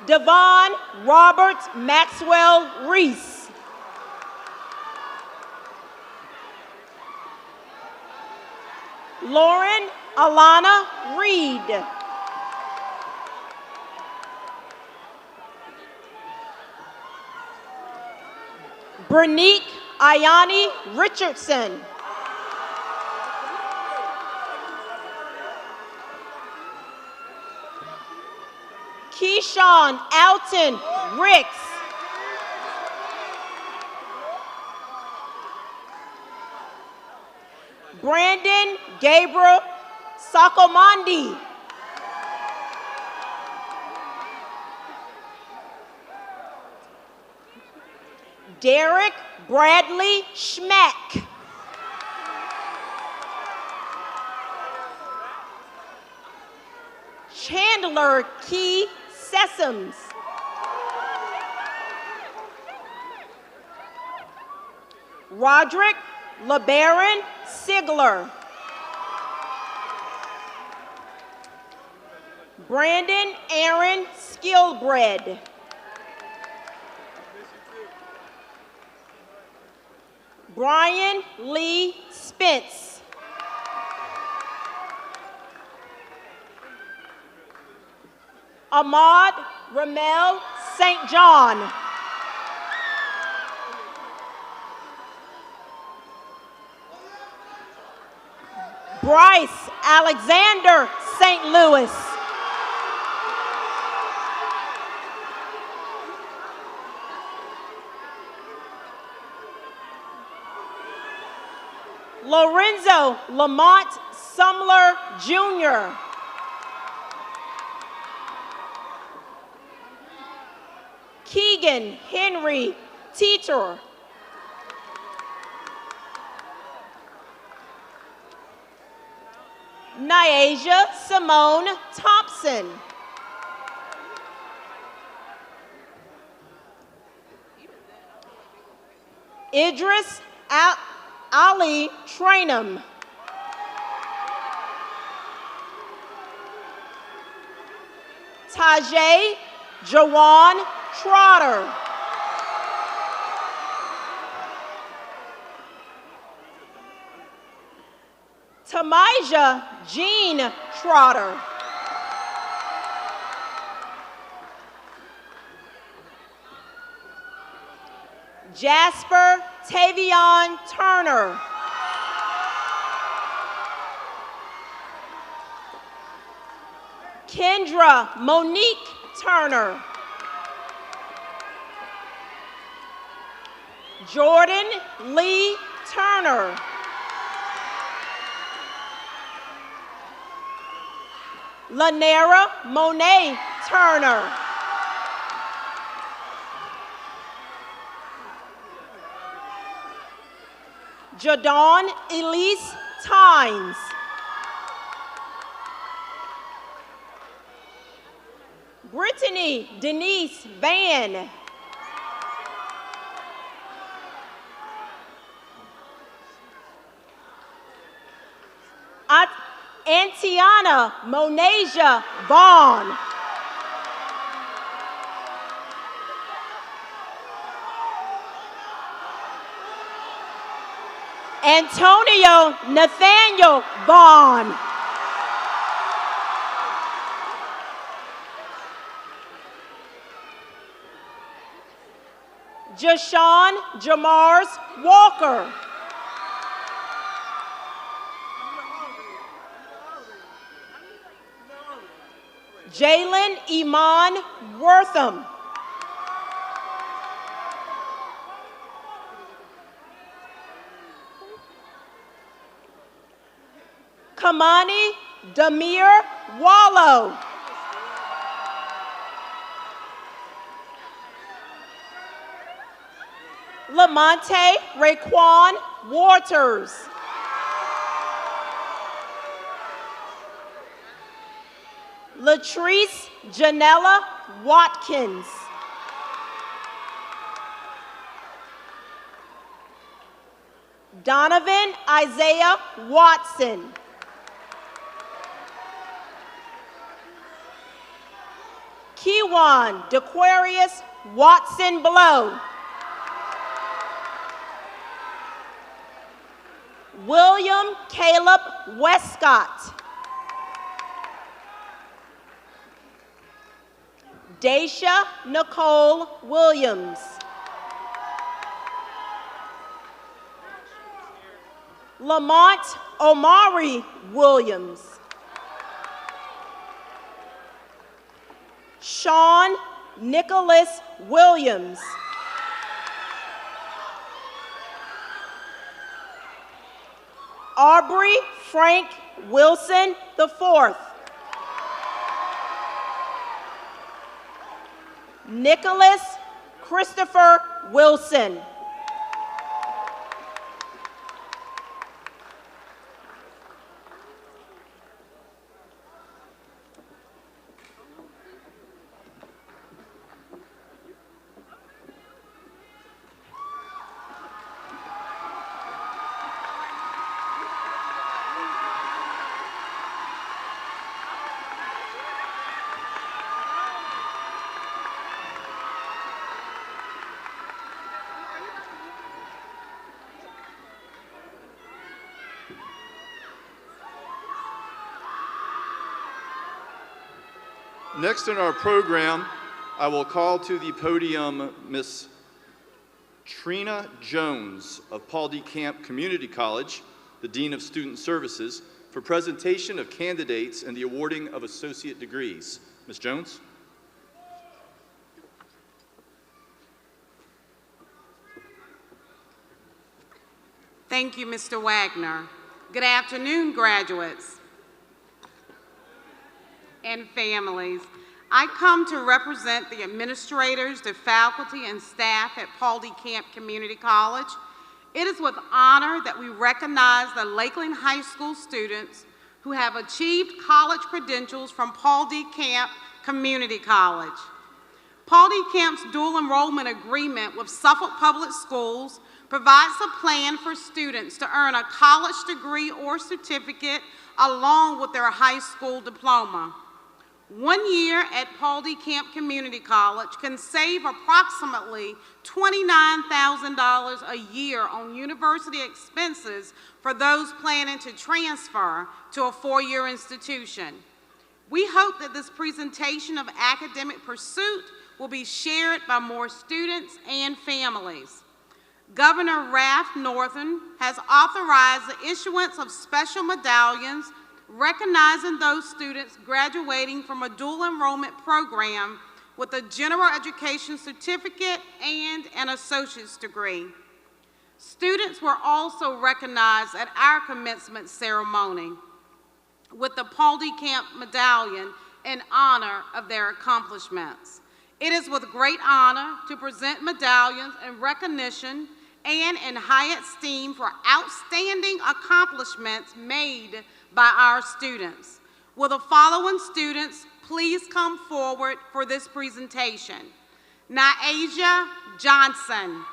F: Devon Robert Maxwell Reese. Lauren Alana Reed. Bernique Ayani Richardson. Keyshawn Alton Ricks. Brandon Gabriel Sakomandi. Derek Bradley Schmack. Chandler Key Sessoms. Roderick LeBaron Sigler. Brandon Aaron Skillbread. Brian Lee Spence. Ahmad Ramel St. John. Bryce Alexander St. Louis. Lorenzo Lamont Sumler Jr. Keegan Henry Teeter. Nyasia Simone Thompson. Idris Ali Trainum. Tajay Jawan Trotter. Tamaja Jean Trotter. Jasper Tavion Turner. Kendra Monique Turner. Jordan Lee Turner. Lanera Monet Turner. Jadon Elise Tynes. Brittany Denise Van. Antiana Monasia Vaughn. Antonio Nathaniel Vaughn. Jashawn Jamars Walker. Jalen Iman Wortham. Kamani Damir Wallow. Lamonte Raekwon Waters. Latrice Janella Watkins. Donovan Isaiah Watson. Kewan DeQuarius Watson Blow. William Caleb Westcott. Daisha Nicole Williams. Lamont Omari Williams. Sean Nicholas Williams. Aubrey Frank Wilson IV. Nicholas Christopher Wilson.
A: Next in our program, I will call to the podium Miss Trina Jones of Paul D. Camp Community College, the Dean of Student Services, for presentation of candidates and the awarding of associate degrees. Ms. Jones?
G: Thank you, Mr. Wagner. Good afternoon, graduates and families. I come to represent the administrators, the faculty, and staff at Paul D. Camp Community College. It is with honor that we recognize the Lakeland High School students who have achieved college credentials from Paul D. Camp Community College. Paul D. Camp's dual enrollment agreement with Suffolk Public Schools provides a plan for students to earn a college degree or certificate along with their high school diploma. 1 year at Paul D. Camp Community College can save approximately $29,000 a year on university expenses for those planning to transfer to a four-year institution. We hope that this presentation of academic pursuit will be shared by more students and families. Governor Ralph Northam has authorized the issuance of special medallions recognizing those students graduating from a dual enrollment program with a general education certificate and an associate's degree. Students were also recognized at our commencement ceremony with the Paul D. Camp Medallion in honor of their accomplishments. It is with great honor to present medallions in recognition and in high esteem for outstanding accomplishments made by our students. Will the following students please come forward for this presentation? Naasia Johnson.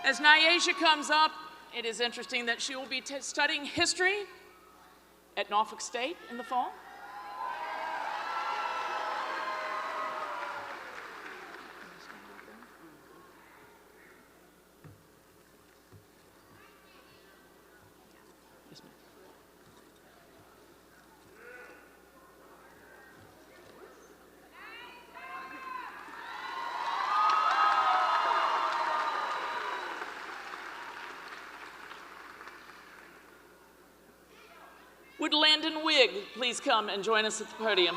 H: As Naasia comes up, it is interesting that she will be studying history at Norfolk State in the fall. Would Landon Wigg please come and join us at the podium?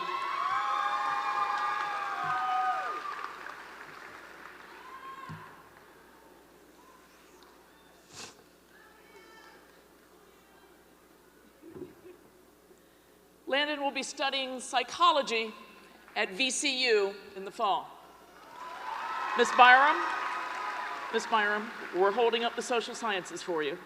H: Landon will be studying psychology at VCU in the fall. Miss Byram, we're holding up the social sciences for you.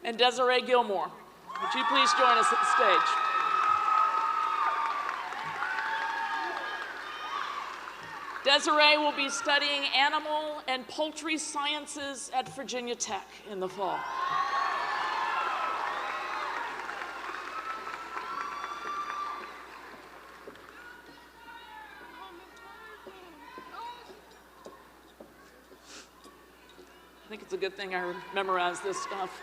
H: and Desiree Gilmore. Would you please join us at the stage? Desiree will be studying animal and poultry sciences at Virginia Tech in the fall. I think it's a good thing I memorized this stuff.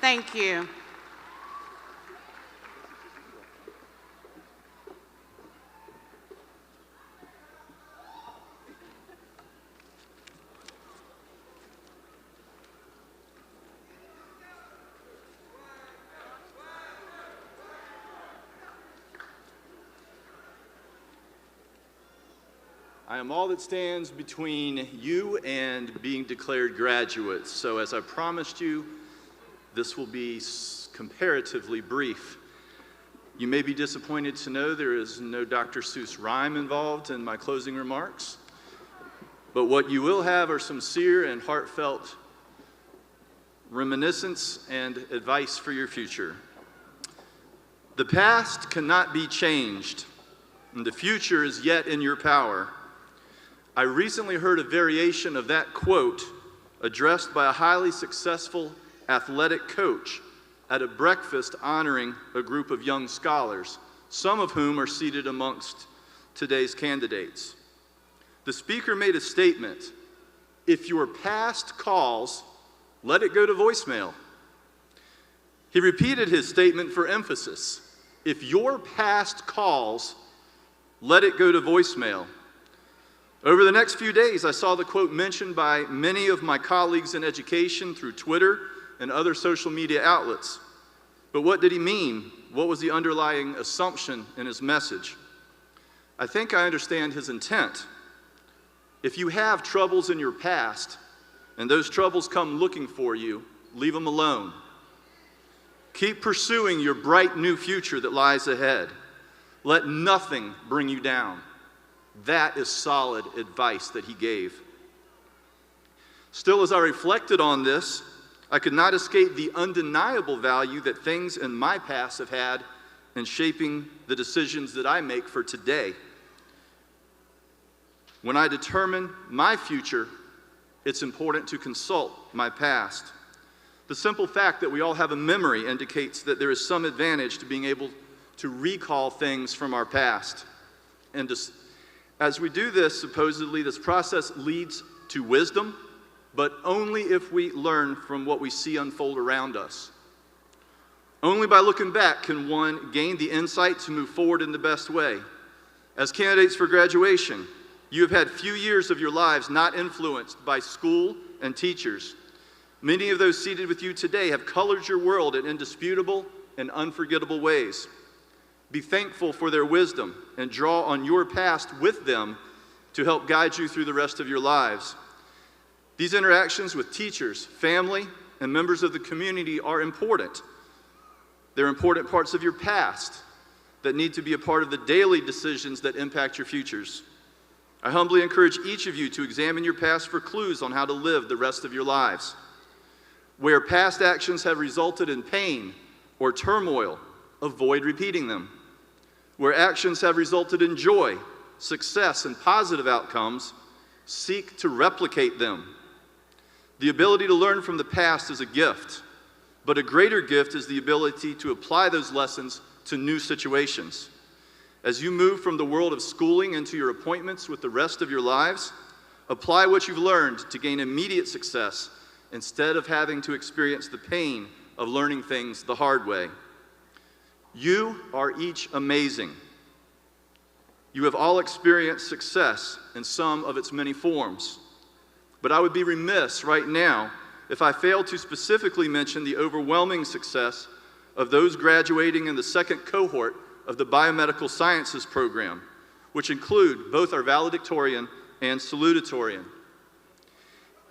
G: Thank you.
A: I am all that stands between you and being declared graduates. So as I promised you, this will be comparatively brief. You may be disappointed to know there is no Dr. Seuss rhyme involved in my closing remarks, but what you will have are sincere and heartfelt reminiscence and advice for your future. The past cannot be changed, and the future is yet in your power. I recently heard a variation of that quote addressed by a highly successful athletic coach at a breakfast honoring a group of young scholars, some of whom are seated amongst today's candidates. The speaker made a statement: if your past calls, let it go to voicemail. He repeated his statement for emphasis: if your past calls, let it go to voicemail. Over the next few days, I saw the quote mentioned by many of my colleagues in education through Twitter and other social media outlets. But what did he mean? What was the underlying assumption in his message? I think I understand his intent. If you have troubles in your past, and those troubles come looking for you, leave them alone. Keep pursuing your bright new future that lies ahead. Let nothing bring you down. That is solid advice that he gave. Still, as I reflected on this, I could not escape the undeniable value that things in my past have had in shaping the decisions that I make for today. When I determine my future, it's important to consult my past. The simple fact that we all have a memory indicates that there is some advantage to being able to recall things from our past. And as we do this, supposedly, this process leads to wisdom, but only if we learn from what we see unfold around us. Only by looking back can one gain the insight to move forward in the best way. As candidates for graduation, you have had few years of your lives not influenced by school and teachers. Many of those seated with you today have colored your world in indisputable and unforgettable ways. Be thankful for their wisdom and draw on your past with them to help guide you through the rest of your lives. These interactions with teachers, family, and members of the community are important. They're important parts of your past that need to be a part of the daily decisions that impact your futures. I humbly encourage each of you to examine your past for clues on how to live the rest of your lives. Where past actions have resulted in pain or turmoil, avoid repeating them. Where actions have resulted in joy, success, and positive outcomes, seek to replicate them. The ability to learn from the past is a gift, but a greater gift is the ability to apply those lessons to new situations. As you move from the world of schooling into your appointments with the rest of your lives, apply what you've learned to gain immediate success instead of having to experience the pain of learning things the hard way. You are each amazing. You have all experienced success in some of its many forms. But I would be remiss right now if I failed to specifically mention the overwhelming success of those graduating in the second cohort of the Biomedical Sciences program, which include both our valedictorian and salutatorian.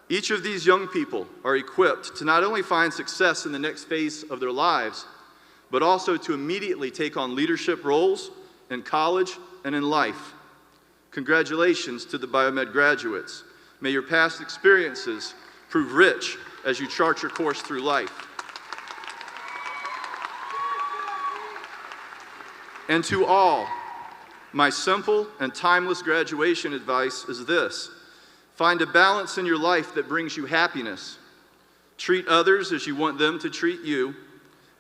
A: Each of these young people are equipped to not only find success in the next phase of their lives, but also to immediately take on leadership roles in college and in life. Congratulations to the biomed graduates. May your past experiences prove rich as you chart your course through life. And to all, my simple and timeless graduation advice is this: find a balance in your life that brings you happiness. Treat others as you want them to treat you,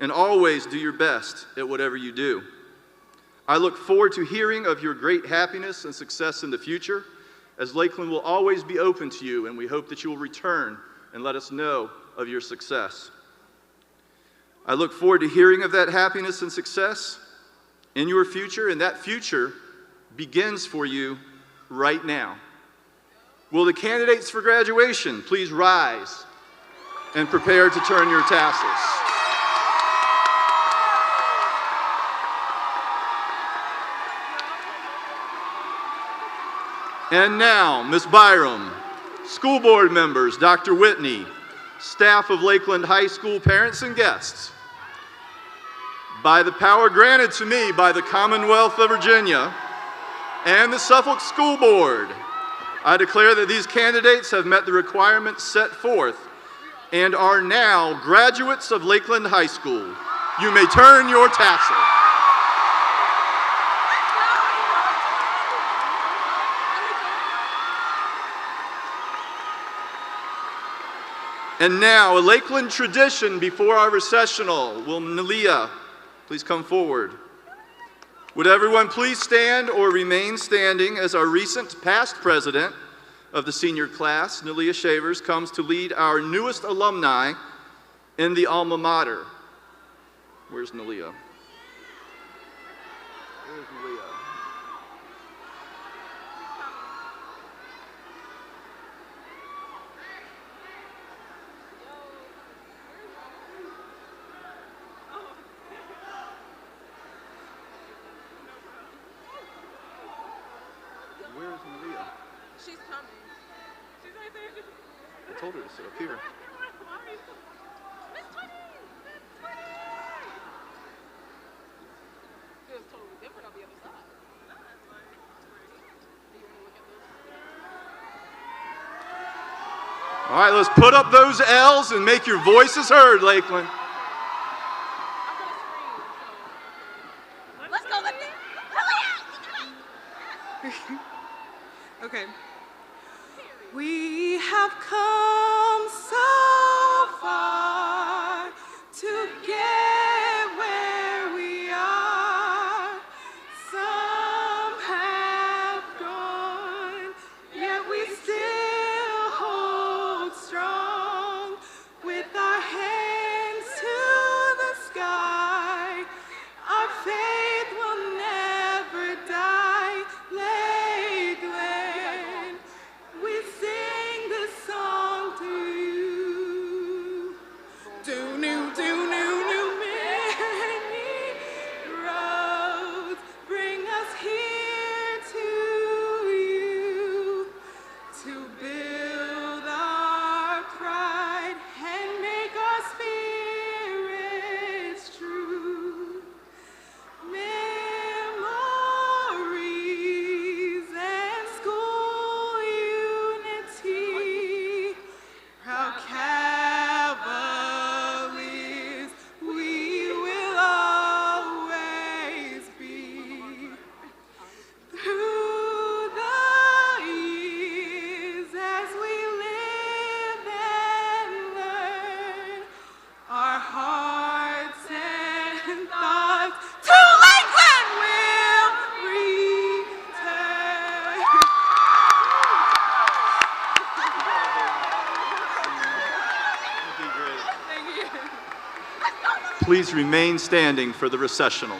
A: and always do your best at whatever you do. I look forward to hearing of your great happiness and success in the future, as Lakeland will always be open to you, and we hope that you will return and let us know of your success. I look forward to hearing of that happiness and success in your future, and that future begins for you right now. Will the candidates for graduation please rise and prepare to turn your tassels? And now, Ms. Byram, school board members, Dr. Whitney, staff of Lakeland High School, parents and guests. By the power granted to me by the Commonwealth of Virginia and the Suffolk School Board, I declare that these candidates have met the requirements set forth and are now graduates of Lakeland High School. You may turn your tassel. And now, a Lakeland tradition before our recessional. Will Nalia please come forward? Would everyone please stand or remain standing as our recent past president of the senior class, Nalia Shavers, comes to lead our newest alumni in the alma mater. Where's Nalia? Where's Nalia? Where's Maria?
B: She's coming. She's right there.
A: I told her to sit up here.
B: Miss 20! Miss 20! It was totally different on the other side. No, that's fine. Do you want to look at this?
A: All right, let's put up those L's and make your voices heard, Lakeland.
B: Let's go, let's go. Okay. We have come so far to get where we are. Some have gone, yet we still hold strong with our hands to the sky. Our faith will never die. Lakeland, we sing this song to you. Do new, many roads bring us here to you, to build our pride and make our spirits true. Memories and school unity, proud Cavaliers, we will always be. Through the years as we live and learn, our hearts and thoughts to Lakeland will return. Thank you.
A: Please remain standing for the recessional.